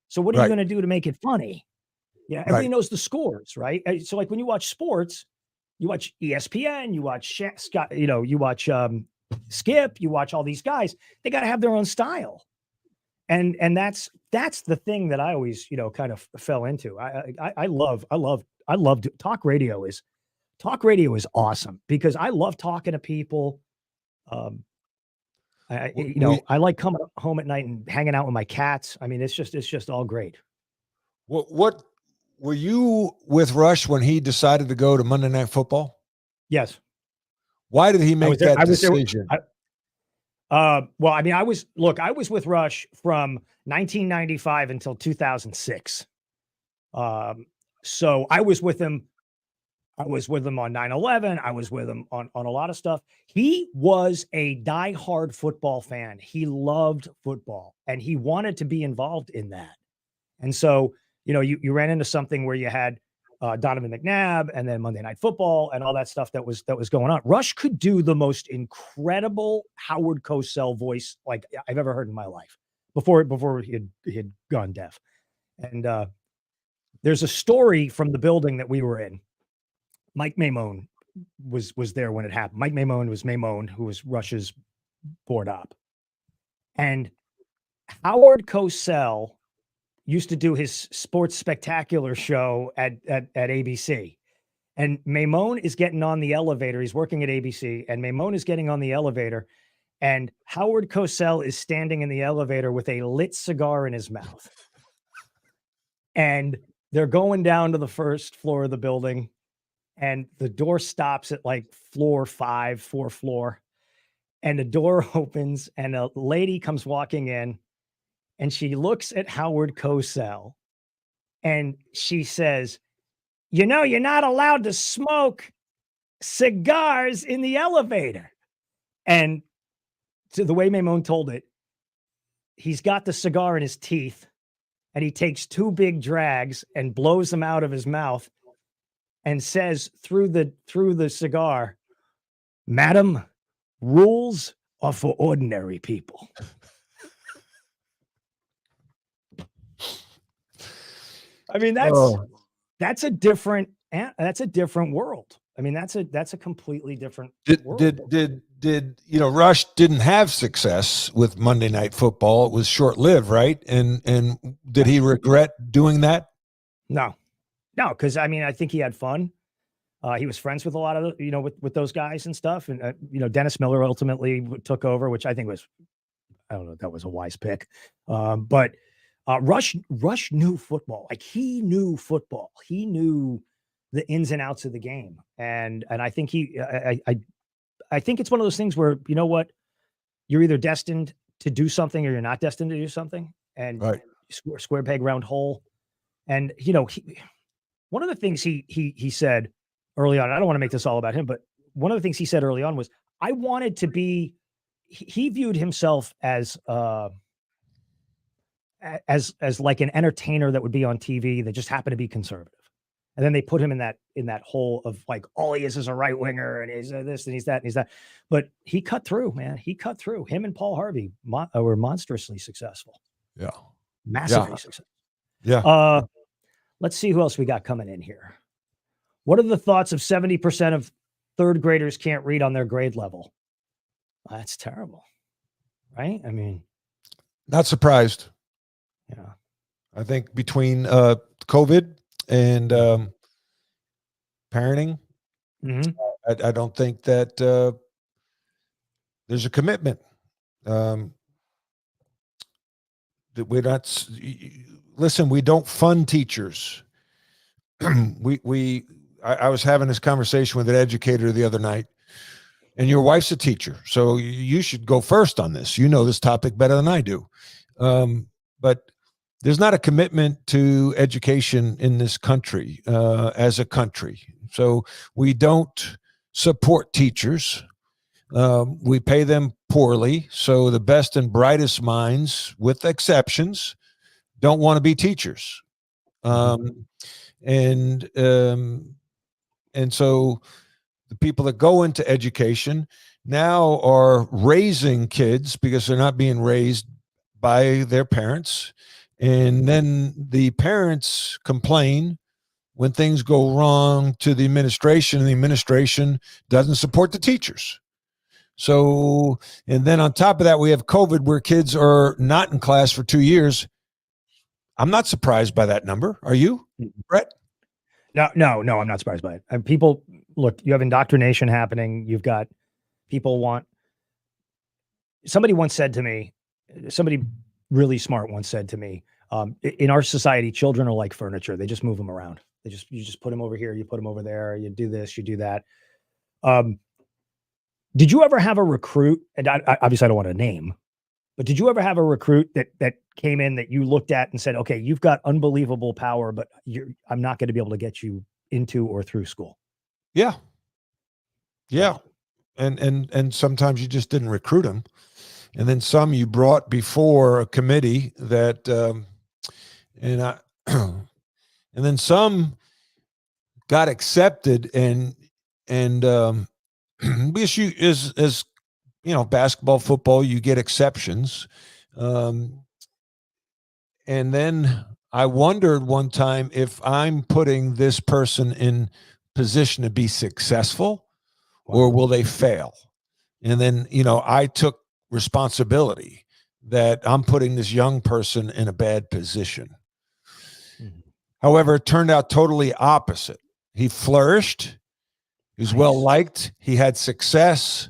A: So what are you going to do to make it funny? Yeah, everybody knows the scores, right? So like when you watch sports, you watch ESPN, you watch Scott, you watch Skip, you watch all these guys. They got to have their own style, and that's the thing that I always kind of fell into. I love talk radio is awesome because I love talking to people. I like coming home at night and hanging out with my cats. I mean, it's just all great.
B: What were you with Rush when he decided to go to Monday Night Football?
A: Yes.
B: Why did he make that decision?
A: Well, I mean, I was with Rush from 1995 until 2006. So I was with him on 9/11. I was with him on a lot of stuff. He was a diehard football fan. He loved football and he wanted to be involved in that. And so, you ran into something where you had Donovan McNabb and then Monday Night Football and all that stuff that was going on. Rush could do the most incredible Howard Cosell voice like I've ever heard in my life before he had gone deaf. And there's a story from the building that we were in. Mike Maimone was there when it happened. Mike Maimone was Maimone, who was Rush's board op. And Howard Cosell used to do his sports spectacular show at ABC. And Maimone is getting on the elevator. He's working at ABC, and Maimone is getting on the elevator, and Howard Cosell is standing in the elevator with a lit cigar in his mouth. And they're going down to the first floor of the building, and the door stops at like floor 5, fourth floor. And the door opens, and a lady comes walking in, and she looks at Howard Cosell, and she says, "You know, you're not allowed to smoke cigars in the elevator." And to the way Maimone told it, he's got the cigar in his teeth, and he takes 2 big drags and blows them out of his mouth and says through the cigar, "Madam, rules are for ordinary people." I mean, that's a different world. I mean, that's a completely different world.
B: Did Rush didn't have success with Monday Night Football. It was short-lived, right? And did he regret doing that?
A: No, because I mean, I think he had fun. He was friends with a lot of with those guys and stuff. And Dennis Miller ultimately took over, which I think was, I don't know, that was a wise pick. But Rush knew football. Like, he knew football. He knew the ins and outs of the game. And I think I think it's one of those things where, you know what, you're either destined to do something or you're not destined to do something. And
B: right.
A: Square peg, round hole. And one of the things he said early on, I don't want to make this all about him, but one of the things he said early on was, I wanted to be. He viewed himself as like an entertainer that would be on TV that just happened to be conservative. And then they put him in that hole of like, all he is a right winger, and he's this and he's that and he's that. But he cut through, man. He cut through. Him and Paul Harvey were monstrously successful.
B: Yeah,
A: massively successful.
B: Yeah.
A: Let's see who else we got coming in here. What are the thoughts of 70% of third graders can't read on their grade level? That's terrible, right? I mean,
B: not surprised.
A: Yeah,
B: I think between COVID and parenting, I don't think that there's a commitment. That we're not. Listen, we don't fund teachers. I was having this conversation with an educator the other night, and your wife's a teacher, so you should go first on this. You know this topic better than I do. But there's not a commitment to education in this country as a country. So we don't support teachers. We pay them poorly. So the best and brightest minds, with exceptions, don't want to be teachers. And so the people that go into education now are raising kids because they're not being raised by their parents. And then the parents complain when things go wrong to the administration, and the administration doesn't support the teachers. So, and then on top of that, we have COVID, where kids are not in class for 2 years. I'm not surprised by that number. Are you, Brett?
A: No, I'm not surprised by it. And people, look, you have indoctrination happening. You've got people somebody once said to me, somebody really smart once said to me, in our society, children are like furniture. They just move them around. You just put them over here, you put them over there, you do this, you do that. Did you ever have a recruit? And obviously I don't want to name, but did you ever have a recruit that came in that you looked at and said, okay, you've got unbelievable power, but I'm not going to be able to get you into or through school?
B: Yeah. And sometimes you just didn't recruit them. And then some you brought before a committee that, and then some got accepted and because as you know, basketball, football, you get exceptions. And then I wondered one time if I'm putting this person in position to be successful, or will they fail? And then, I took responsibility that I'm putting this young person in a bad position.
A: Mhm.
B: However, it turned out totally opposite. He flourished. He was well liked. He had success,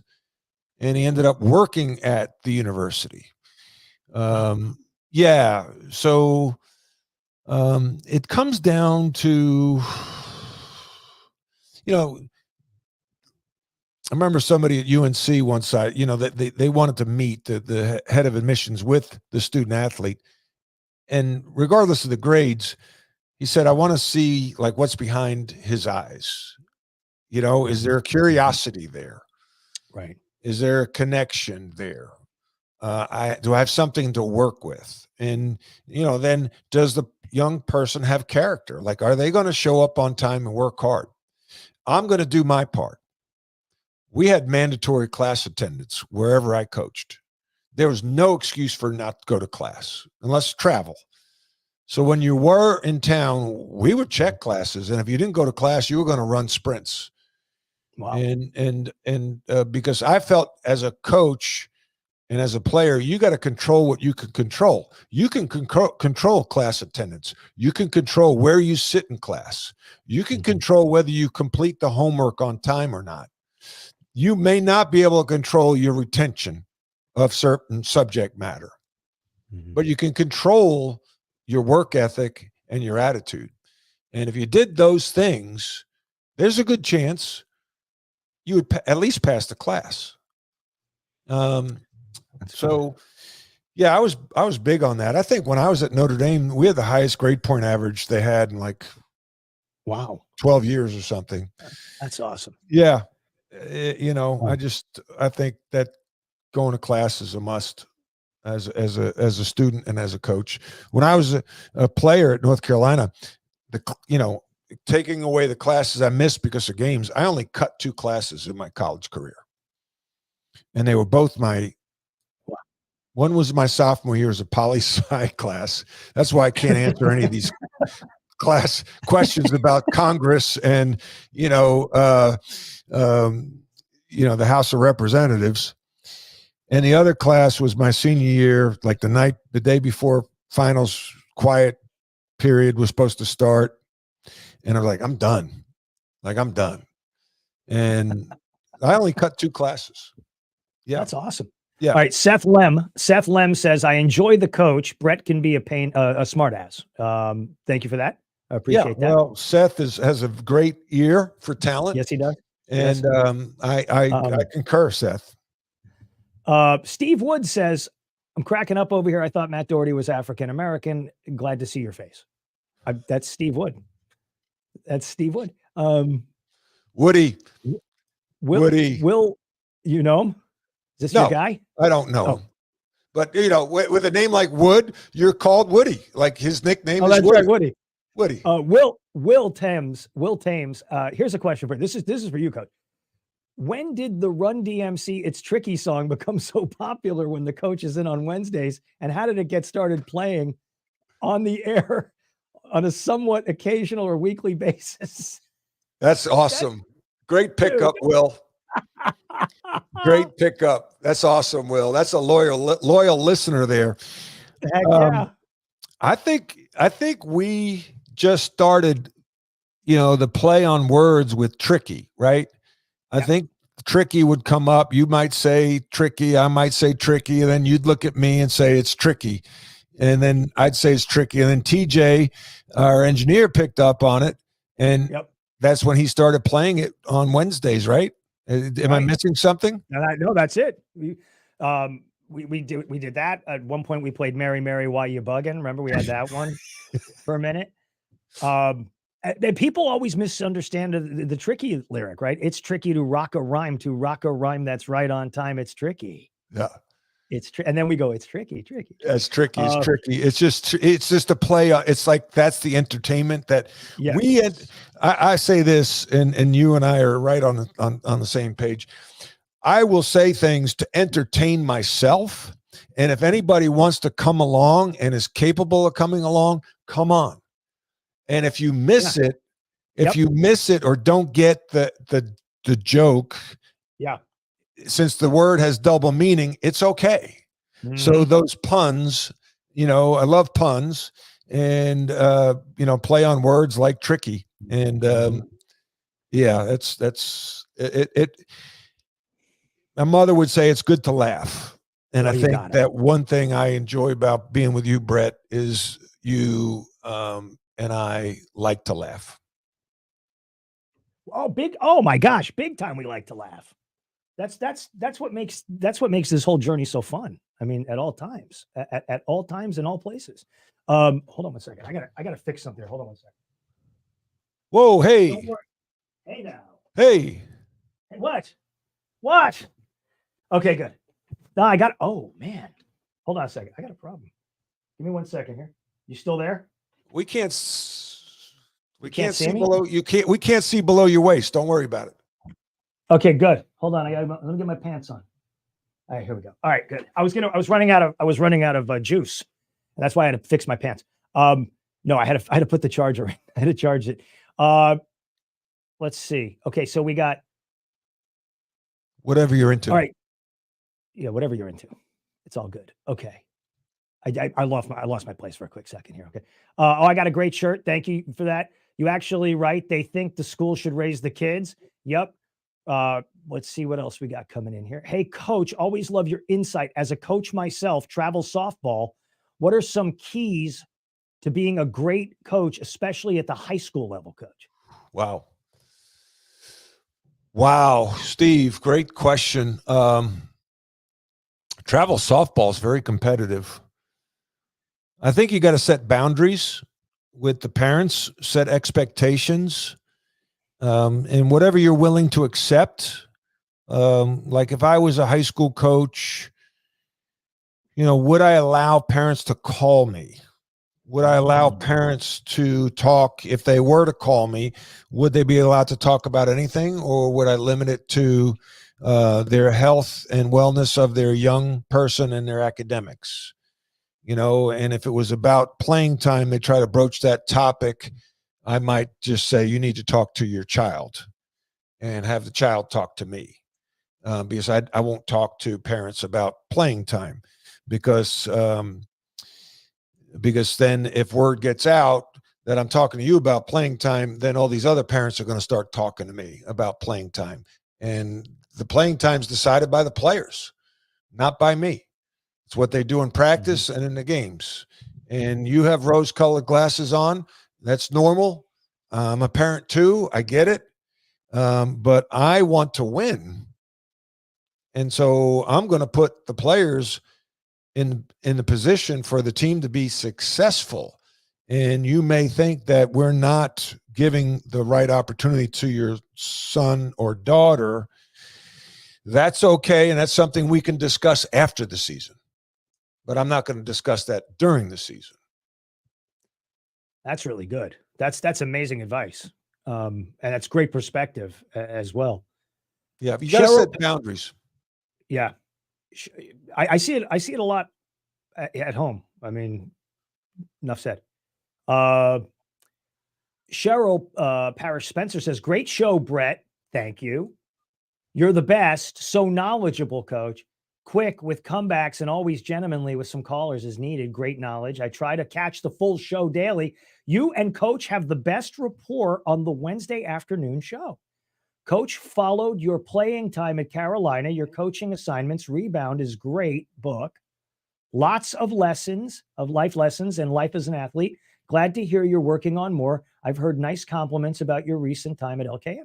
B: and he ended up working at the university. Yeah. So it comes down to, I remember somebody at UNC once, that they wanted to meet the head of admissions with the student athlete. And regardless of the grades, he said, I want to see like what's behind his eyes. Is there a curiosity there?
A: Right.
B: Is there a connection there? Do I have something to work with? And, then does the young person have character? Like, are they going to show up on time and work hard? I'm going to do my part. We had mandatory class attendance wherever I coached. There was no excuse for not to go to class unless travel. So when you were in town, we would check classes. And if you didn't go to class, you were going to run sprints.
A: Wow.
B: And because I felt as a coach and as a player, you got to control what you can control. You can control class attendance. You can control where you sit in class. You can control whether you complete the homework on time or not. You may not be able to control your retention of certain subject matter, but you can control your work ethic and your attitude. And if you did those things, there's a good chance you would at least pass the class. So yeah, I was big on that. I think when I was at Notre Dame, we had the highest grade point average they had in like 12 years or something.
A: That's awesome.
B: Yeah. I think that going to class is a must as a student and as a coach. When I was a player at North Carolina, taking away the classes I missed because of games, I only cut 2 classes in my college career. And they were both one was my sophomore year as a poli-sci class. That's why I can't answer any of these class questions about Congress and, the House of Representatives. And the other class was my senior year, like the day before finals quiet period was supposed to start. And I was like, I'm done. And I only cut 2 classes. Yeah.
A: That's awesome.
B: Yeah.
A: All right. Seth Lem says, I enjoy the coach. Brett can be a smart ass. Thank you for that. I appreciate that.
B: Well, Seth has a great ear for talent.
A: Yes, he does.
B: And I concur, Seth.
A: Steve Wood says, I'm cracking up over here. I thought Matt Doherty was African-American. Glad to see your face. That's Steve Wood.
B: Woody.
A: Will, you know him? Is this your guy?
B: I don't know him. But, with a name like Wood, you're called Woody. Like his nickname is Woody.
A: Right, Woody.
B: Woody.
A: Will Thames. Here's a question for you. This is for you, Coach. When did the Run DMC It's Tricky song become so popular when the coach is in on Wednesdays? And how did it get started playing on the air on a somewhat occasional or weekly basis?
B: That's awesome. Great pickup, Will. Great pickup. That's awesome, Will. That's a loyal listener there.
A: Heck yeah.
B: I think we just started, the play on words with tricky, right? I think tricky would come up. You might say tricky. I might say tricky. And then you'd look at me and say it's tricky. And then I'd say it's tricky. And then TJ, our engineer, picked up on it. And that's when he started playing it on Wednesdays, right? Am I missing something?
A: No, that's it. We did that. At one point we played Mary, Mary, Why You Buggin'? Remember we had that one for a minute. People always misunderstand the tricky lyric, right? It's tricky to rock a rhyme that's right on time. It's tricky.
B: Yeah.
A: And then we go, it's tricky.
B: It's tricky. It's tricky. It's just a play. It's like, that's the entertainment that we had. I say this, and you and I are right on the same page. I will say things to entertain myself. And if anybody wants to come along and is capable of coming along, come on. And if you miss it, or don't get the joke, since the word has double meaning, it's okay. So those puns, I love puns and, play on words like tricky. And, yeah, that's it. My mother would say it's good to laugh. And I think that one thing I enjoy about being with you, Brett, is you and I like to laugh.
A: Oh my gosh, big time we like to laugh. That's what makes this whole journey so fun. I mean, at all times, at all times in all places. Hold on one second. I gotta fix something here. Hold on one second.
B: Whoa, hey.
A: Hey now.
B: Hey.
A: What? Okay, good. No, oh man. Hold on a second. I got a problem. Give me 1 second here. You still there?
B: We can't see
A: me?
B: below we can't see below your waist. Don't worry about it.
A: Okay, good. Hold on. Let me get my pants on. All right, here we go. All right, good. I was running out of juice. And that's why I had to fix my pants. No, I had to put the charger in. I had to charge it. Let's see. Okay, so we got
B: whatever you're into.
A: All right. Yeah, whatever you're into. It's all good. Okay. I lost my place for a quick second here. Okay. I got a great shirt. Thank you for that. You actually right. They think the school should raise the kids. Yep. Let's see what else we got coming in here. Hey, coach, always love your insight. As a coach myself, travel softball, what are some keys to being a great coach, especially at the high school level, coach?
B: Wow, Steve, great question. Travel softball is very competitive. I think you got to set boundaries with the parents, set expectations, and whatever you're willing to accept. Like if I was a high school coach, would I allow parents to call me? Would I allow parents to talk? If they were to call me, would they be allowed to talk about anything, or would I limit it to their health and wellness of their young person and their academics? And if it was about playing time, they try to broach that topic, I might just say, you need to talk to your child and have the child talk to me, because I won't talk to parents about playing time, because then if word gets out that I'm talking to you about playing time, then all these other parents are going to start talking to me about playing time. And the playing time is decided by the players, not by me. It's what they do in practice and in the games. And you have rose-colored glasses on. That's normal. I'm a parent too. I get it. But I want to win. And so I'm going to put the players in the position for the team to be successful. And you may think that we're not giving the right opportunity to your son or daughter. That's okay. And that's something we can discuss after the season. But I'm not going to discuss that during the season.
A: That's really good. That's amazing advice. And that's great perspective as well.
B: Yeah. You got to set boundaries.
A: Yeah. I see it a lot at home. I mean, enough said. Cheryl Parrish Spencer says, great show, Brett. Thank you. You're the best. So knowledgeable, coach. Quick with comebacks and always gentlemanly with some callers as needed. Great knowledge. I try to catch the full show daily. You and coach have the best rapport on the Wednesday afternoon show. Coach followed your playing time at Carolina. Your coaching assignments, Rebound is great book. Lots of lessons, of life lessons and life as an athlete. Glad to hear you're working on more. I've heard nice compliments about your recent time at LKM.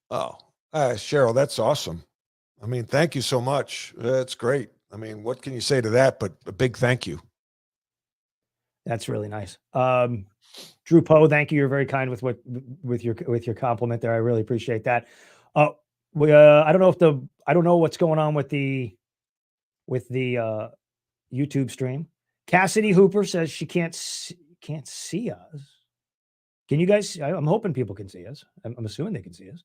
B: Oh, Cheryl, that's awesome. I mean, thank you so much. That's great. I mean, what can you say to that? But a big thank you.
A: That's really nice. Drew Poe, thank you. You're very kind with your compliment there. I really appreciate that. I don't know what's going on with the YouTube stream. Cassidy Hooper says she can't see us. Can you guys? I'm hoping people can see us. I'm assuming they can see us.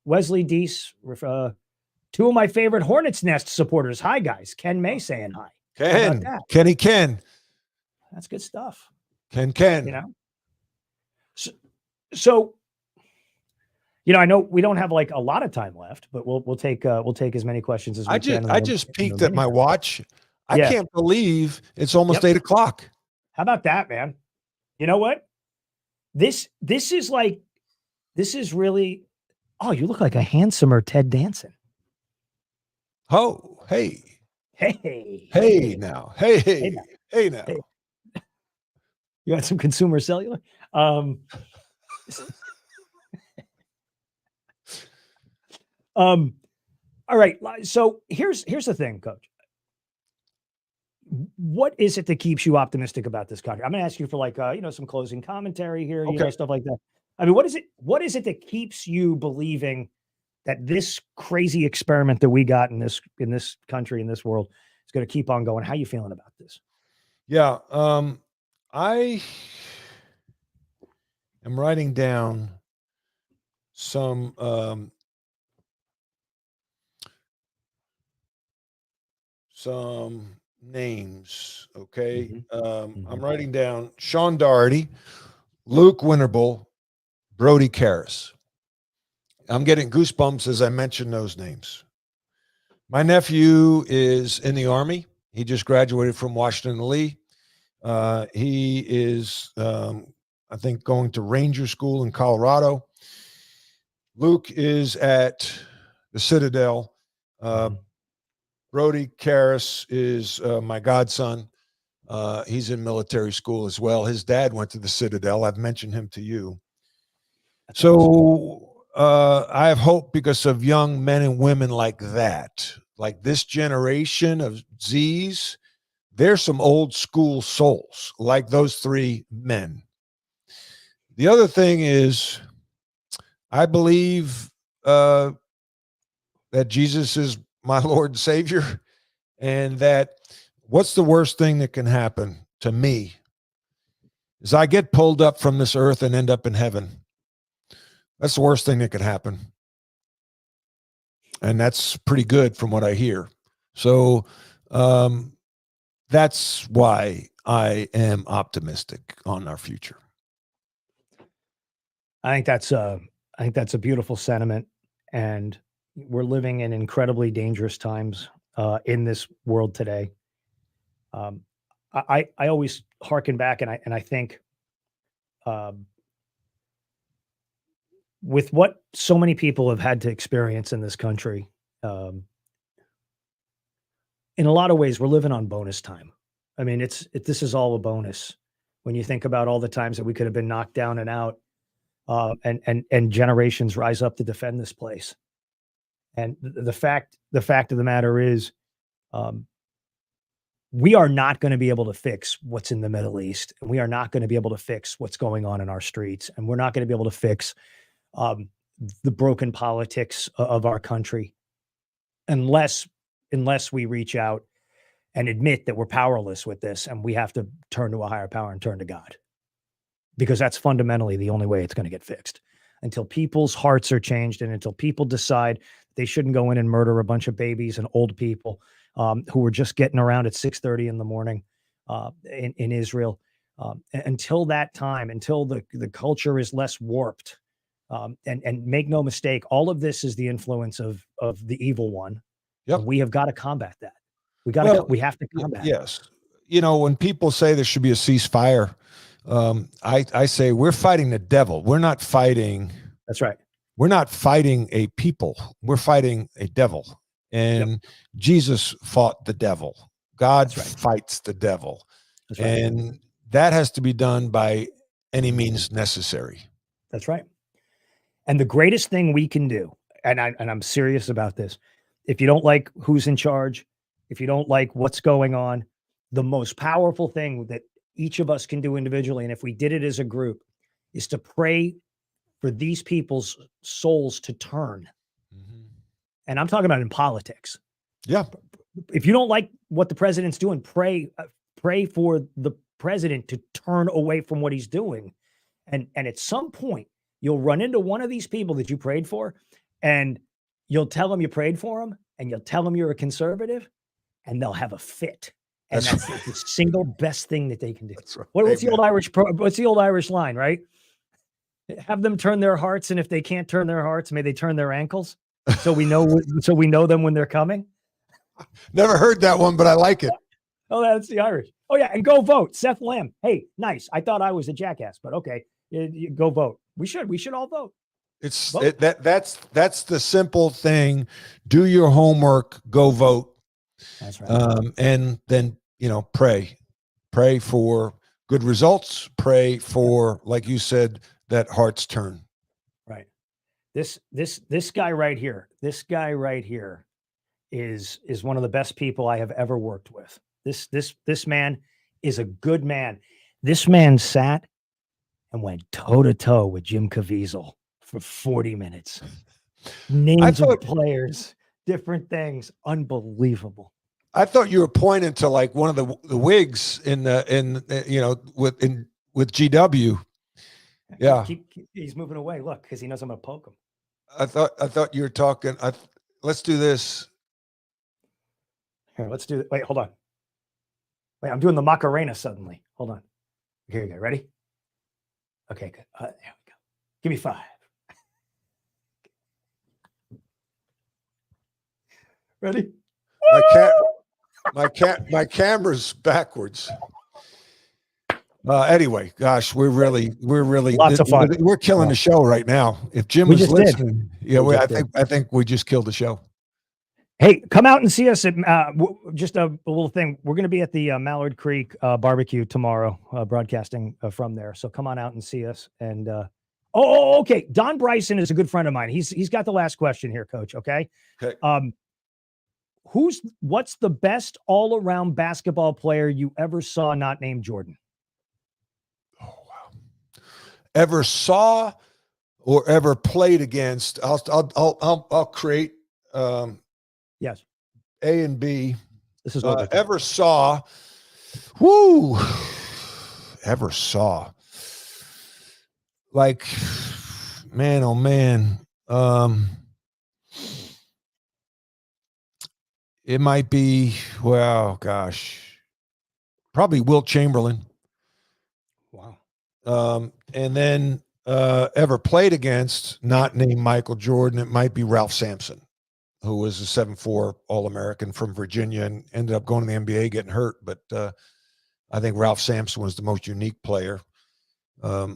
A: Wesley Deese, two of my favorite Hornets Nest supporters. Hi guys, Ken May saying hi.
B: Ken.
A: That's good stuff.
B: Ken.
A: So I know we don't have like a lot of time left, but we'll take as many questions as we can.
B: I just peeked at my watch. I
A: Yeah.
B: can't believe it's almost
A: Yep.
B: 8:00.
A: How about that, man? You know what? This is like, this is really, oh, you look like a handsomer Ted Danson.
B: Oh, hey.
A: Hey
B: Now.
A: now.
B: Hey now.
A: Hey. You got some consumer cellular? All right. So here's the thing, Coach. What is it that keeps you optimistic about this country? I'm going to ask you for like, some closing commentary here,
B: Okay.
A: stuff like that. I mean, what is it that keeps you believing that this crazy experiment that we got in this country, in this world, is going to keep on going? How you feeling about this?
B: Yeah. I am writing down some names. Okay. I'm writing down Sean Doherty, Luke Winterble, Brody Karras. I'm getting goosebumps as I mention those names. My nephew is in the Army. He just graduated from Washington Lee. He is, I think, going to Ranger School in Colorado. Luke is at the Citadel. Brody Karras is my godson. He's in military school as well. His dad went to the Citadel. I've mentioned him to you. That's awesome. I have hope because of young men and women like that, like this generation of Z's. There's some old school souls like those three men. The other thing is, I believe that Jesus is my Lord and Savior, and that what's the worst thing that can happen to me is I get pulled up from this earth and end up in heaven. That's the worst thing that could happen. And that's pretty good from what I hear. So that's why I am optimistic on our future.
A: I think that's a beautiful sentiment, and we're living in incredibly dangerous times in this world today. I always hearken back and I think with what so many people have had to experience in this country, in a lot of ways, we're living on bonus time. I mean, this is all a bonus when you think about all the times that we could have been knocked down and out, and generations rise up to defend this place. And the fact of the matter is, we are not going to be able to fix what's in the Middle East, and we are not going to be able to fix what's going on in our streets, and we're not going to be able to fix the broken politics of our country unless we reach out and admit that we're powerless with this, and we have to turn to a higher power and turn to God, because that's fundamentally the only way it's going to get fixed. Until people's hearts are changed, and until people decide they shouldn't go in and murder a bunch of babies and old people who were just getting around at 6:30 in the morning in Israel, until that time, until the culture is less warped, and make no mistake, all of this is the influence of the evil one.
B: Yep.
A: We have got to combat that. We have to combat.
B: Yes. When people say there should be a ceasefire, I say we're fighting the devil. We're not fighting.
A: That's right.
B: We're not fighting a people. We're fighting a devil. And Jesus fought the devil. God fights the devil. That's right. And that has to be done by any means necessary.
A: That's right. And the greatest thing we can do, and I'm serious about this, if you don't like who's in charge, if you don't like what's going on, the most powerful thing that each of us can do individually, and if we did it as a group, is to pray for these people's souls to turn. And I'm talking about in politics.
B: Yeah.
A: If you don't like what the president's doing, pray for the president to turn away from what he's doing. And at some point, you'll run into one of these people that you prayed for, and you'll tell them you prayed for them, and you'll tell them you're a conservative, and they'll have a fit. And that's the single best thing that they can do.
B: That's right.
A: What's the old Irish line, right? Have them turn their hearts, and if they can't turn their hearts, may they turn their ankles. So we know them when they're coming.
B: Never heard that one, but I like it.
A: Oh, that's the Irish. Oh yeah, and go vote, Seth Lamb. Hey, nice. I thought I was a jackass, but okay, go vote. We should all vote.
B: That's the simple thing. Do your homework. Go vote.
A: That's right.
B: And then pray for good results. Pray for, like you said, that hearts turn.
A: Right. This guy right here. This guy right here is one of the best people I have ever worked with. This man is a good man. This man sat and went toe to toe with Jim Caviezel for 40 minutes. Names of players, different things, unbelievable.
B: I thought you were pointing to like one of the wigs with GW. Yeah,
A: he's moving away. Look, because he knows I'm gonna poke him.
B: I thought you were talking. Let's do this.
A: Here, let's do it. Wait, hold on. Wait, I'm doing the Macarena suddenly. Hold on. Here you go. Ready? Okay, good. There we go. Give me 5. Ready?
B: My camera's backwards. Anyway, gosh, we're really
A: lots of fun.
B: We're killing the show right now. If Jim was listening, I think we just killed the show.
A: Hey, come out and see us at just a little thing. We're going to be at the Mallard Creek barbecue tomorrow, broadcasting from there. So come on out and see us. And okay. Don Bryson is a good friend of mine. He's got the last question here, Coach. Okay. What's the best all-around basketball player you ever saw not named Jordan?
B: Oh wow! Ever saw or ever played against? I'll create.
A: Yes.
B: A and B.
A: This is what
B: ever saw. Woo! Ever saw. Like, man, oh man. It might be, well, gosh, probably Wilt Chamberlain.
A: Wow.
B: And then ever played against, not named Michael Jordan, it might be Ralph Sampson, who was a 7'4" All-American from Virginia and ended up going to the NBA, getting hurt. But I think Ralph Sampson was the most unique player.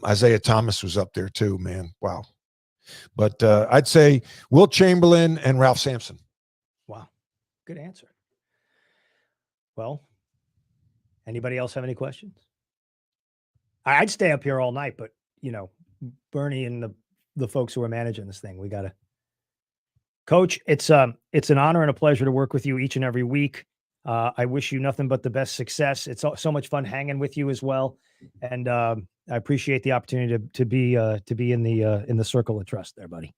B: Isaiah Thomas was up there too, man. Wow. But I'd say Wilt Chamberlain and Ralph Sampson.
A: Wow. Good answer. Well, anybody else have any questions? I'd stay up here all night, but Bernie and the folks who are managing this thing, we got to. Coach, it's an honor and a pleasure to work with you each and every week. I wish you nothing but the best success. It's so much fun hanging with you as well, and I appreciate the opportunity to be in the circle of trust there, buddy.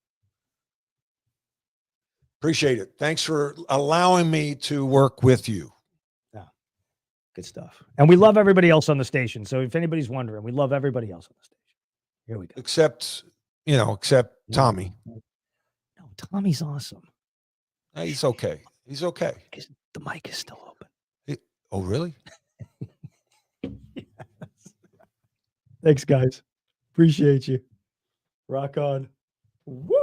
B: Appreciate it. Thanks for allowing me to work with you.
A: Yeah, good stuff. And we love everybody else on the station. So if anybody's wondering, we love everybody else on the station. Here we go.
B: Except Tommy.
A: No, Tommy's awesome.
B: He's okay. He's okay.
A: The mic is still open.
B: Oh, really?
A: Yes. Thanks, guys. Appreciate you. Rock on. Woo!